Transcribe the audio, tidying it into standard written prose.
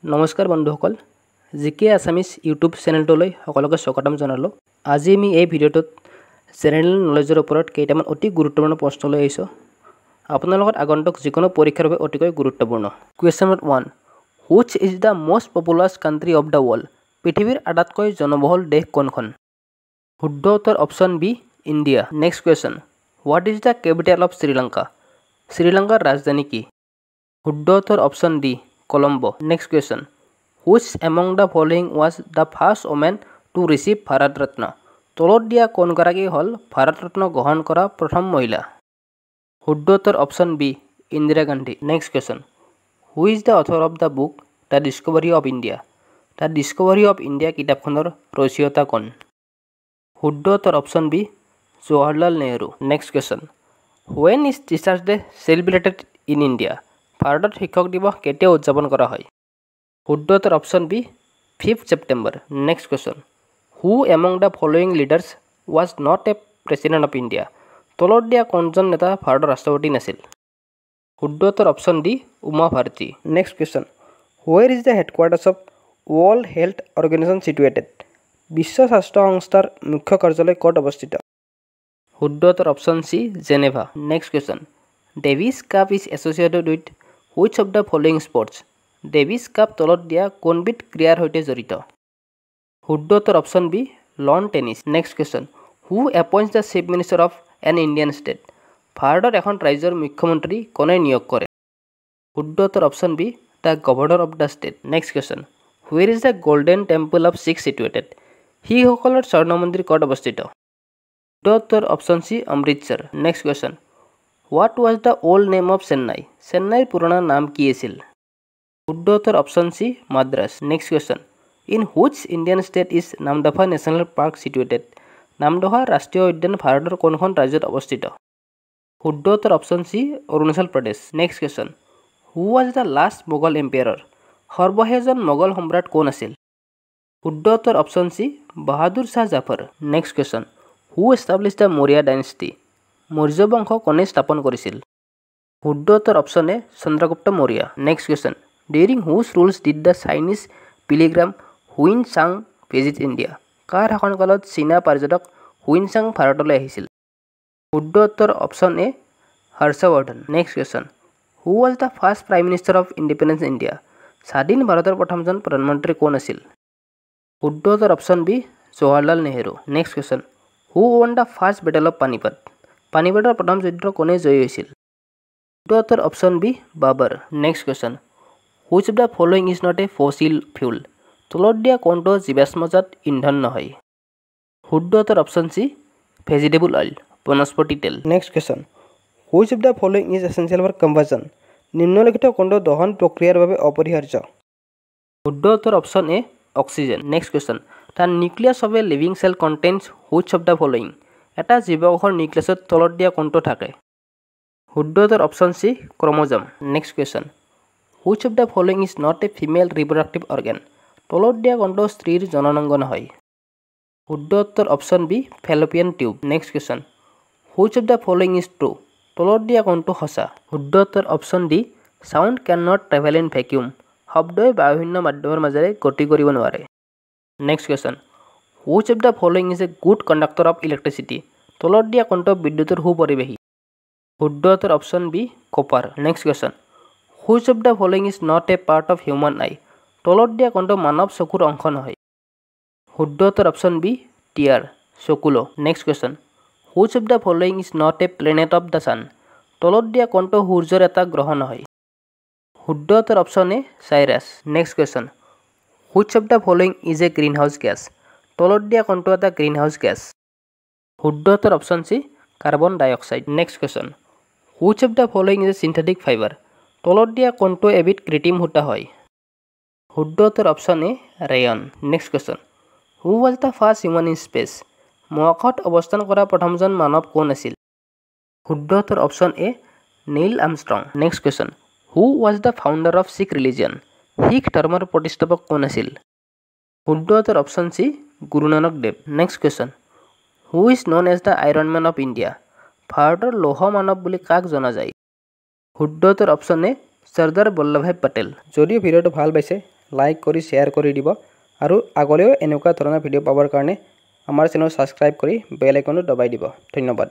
নমস্কাৰ বন্ধুসকল জিকে আছামিজ ইউটিউব চেনেলটোলৈ সকলোকে স্বাগতম জনালো। আজি আমি এই ভিডিঅ'টোত জেনেৰেল নলেজৰ ওপৰত কেইটামান অতি গুৰুত্বপূৰ্ণ প্ৰশ্ন লৈ আহিছো। আপোনাৰ লগত আগন্তুক যিকোনো পৰীক্ষাৰ বাবে অতিকৈ গুৰুত্বপূৰ্ণ। Question number 1, which is the most populous country of the world? পৃথিৱীৰ আটাইতকৈ জনবহুল দেশ কোনখন? শুদ্ধ উত্তৰ option B, India. Next question, what is the capital of Sri Lanka? শ্ৰীলংকাৰ ৰাজধানী কি? শুদ্ধ উত্তৰ option D, Colombo. Next question, which among the following was the first woman to receive Bharat Ratna? তলত দিয়া কোনগৰাকী হ'ল ভাৰত ৰত্ন গ্ৰহণ কৰা প্ৰথম মহিলা? শুদ্ধ উত্তৰ option B, Indira Gandhi. Next question, who is the author of the book the discovery of India? The discovery of India কিতাপখনৰ ৰচয়িতা কোন? শুদ্ধ উত্তৰ option B, Jawaharlal Nehru. Next question, when is teachers day celebrated in India? ভাৰতত শিক্ষক দিৱস কেতিয়া উদযাপন কৰা হয়? শুদ্ধ উত্তৰ option B, 5 September. Next question, who among the following leaders was not a president of India? তলত দিয়া কোনজন নেতা ভাৰতৰ ৰাষ্ট্ৰপতি নাছিল? শুদ্ধ উত্তৰ option D, Uma Bharti. Next question, where is the headquarters of world health organisation situated? বিশ্ব স্বাস্থ্য সংস্থাৰ মুখ্য কাৰ্যালয় ক'ত অৱস্থিত? শুদ্ধ উত্তৰ option C, Geneva. Next question, Davis Cup is associated with which of the following sports? Davis Cup তলত দিয়া কোনবিধ ক্ৰীড়াৰ সৈতে জড়িত? শুদ্ধ উত্তৰ option B, lawn tennis. Next question, who appoints the chief minister of N Indian state? ভাৰতৰ এখন ৰাজ্যৰ মুখ্যমন্ত্ৰী কোনে নিয়োগ কৰে? শুদ্ধ উত্তৰ option B, the governor of the state. Next question, where is the golden temple of Sikh situated? শিখসকলৰ স্বৰ্ণ মন্দিৰ ক'ত অৱস্থিত? শুদ্ধ উত্তৰ option C, Amritsar. Next question, what was the old name of Chennai? চেন্নাইৰ পুৰণা নাম কি আছিল? শুদ্ধ উত্তৰ option C, Madras. Next question, in which Indian state is Namdapha national park situated? Namdapha ৰাষ্ট্ৰীয় উদ্যান ভাৰতৰ কোনখন ৰাজ্যত অৱস্থিত? শুদ্ধ উত্তৰ option C, Arunachal Pradesh. Next question, who was the last Mughal empire? সৰ্বশেষজন মোগল সম্ৰাট কোন আছিল? শুদ্ধ উত্তৰ option C, Bahadur Shah Zafar. Next question, who establish the Maurya dynasty? Maurya বংশ কোনে স্থাপন কৰিছিল? শুদ্ধ উত্তৰ option A, Chandragupta Maurya. Next question, during whose rules did the Chinese pilgrim Hiuen Tsang visit India? কাৰ শাসনকালত চীনা পৰ্যটক হুইন চাং ভাৰতলৈ আহিছিল? শুদ্ধ উত্তৰ option A, Harshavardhana. Next question, who was the first prime minister of independence India? স্বাধীন ভাৰতৰ প্ৰথমজন প্ৰধানমন্ত্ৰী কোন আছিল? শুদ্ধ উত্তৰ option B, Jawaharlal Nehru. Next question, who won the first battle of Panipat? পানিপটৰ প্ৰথম যুদ্ধ কোনে জয়ী হৈছিল? শুদ্ধ উত্তৰ option B, Babur. Next question, which of the following is not a fossil fuel? তলত দিয়া কোনটো জীৱাশ্মজাত ইন্ধন নহয়? শুদ্ধ উত্তৰ অপশ্যন চি, ভেজিটেবল অইল, বনস্পতি তেল। Next question, which of the following is essential for combustion? নিম্নলিখিত কোনটো দহন প্ৰক্ৰিয়াৰ বাবে অপৰিহাৰ্য? শুদ্ধ উত্তৰ option A, oxygen. Next question, the nucleus of a living cell contains which of the following? এটা জীৱকোষৰ নিউক্লিয়াছত তলত দিয়া কোনটো থাকে? শুদ্ধ উত্তৰ option C, chromosome. Next question, which of the following is not a female reproductive organ? তলত দিয়া কোনটো স্ত্ৰীৰ জননাংগ নহয়? শুদ্ধ উত্তৰ option B, fallopian tube. Next question, which of the following is true? তলত দিয়া কোনটো সঁচা? শুদ্ধ উত্তৰ option D, sound can not travel in vacuum. শব্দই বায়ুশূন্য মাধ্যমৰ মাজেৰে গতি কৰিব নোৱাৰে। Next question, which of the following is a good conductor of electricity? তলত দিয়া কোনটো বিদ্যুতৰ সুপৰিবাহী? শুদ্ধ উত্তৰ option B, copper. Next question, which of the following is not a part of human eye? তলত দিয়া কোনটো মানৱ চকুৰ অংশ নহয়? শুদ্ধ উত্তৰ অপশ্যন বি, টিয়াৰ, চকুলো। Next question, which of the following is not a planet of the sun? তলত দিয়া কোনটো সূৰ্যৰ এটা গ্ৰহ নহয়? শুদ্ধ উত্তৰ option A, Sirius. Next question, which of the following is a greenhouse gas? তলত দিয়া কোনটো এটা গ্ৰীণ হাউচ গেছ? শুদ্ধ উত্তৰ option C, carbon dioxide. Next question, which of the following is a synthetic fibre? তলত দিয়া কোনটো এবিধ কৃত্ৰিম সূতা হয়? শুদ্ধ উত্তৰ option A, rayon. Next question, who was the first human in space? মহাকাশত অৱস্থান কৰা প্ৰথমজন মানৱ কোন আছিল? শুদ্ধ উত্তৰ option A, Neil Armstrong. Next question, who was the founder of Sikh religion? Sikh ধৰ্মৰ প্ৰতিষ্ঠাপক কোন আছিল? শুদ্ধ উত্তৰ option C, Guru Nanak Dev. Next question, who is known as the iron man of India? ভাৰতৰ লৌহ মানৱ বুলি কাক জনা যায়? শুদ্ধ উত্তৰ অপশ্যন এ, চৰ্দাৰ বল্লভভাই পেটেল। যদিও ভিডিঅ'টো ভাল পাইছে লাইক কৰি শ্বেয়াৰ কৰি দিব আৰু আগলৈও এনেকুৱা ধৰণৰ ভিডিঅ' পাবৰ কাৰণে আমাৰ চেনেল সাবস্ক্ৰাইব কৰি বেল আইকনটো দবাই দিব ধন্যবাদ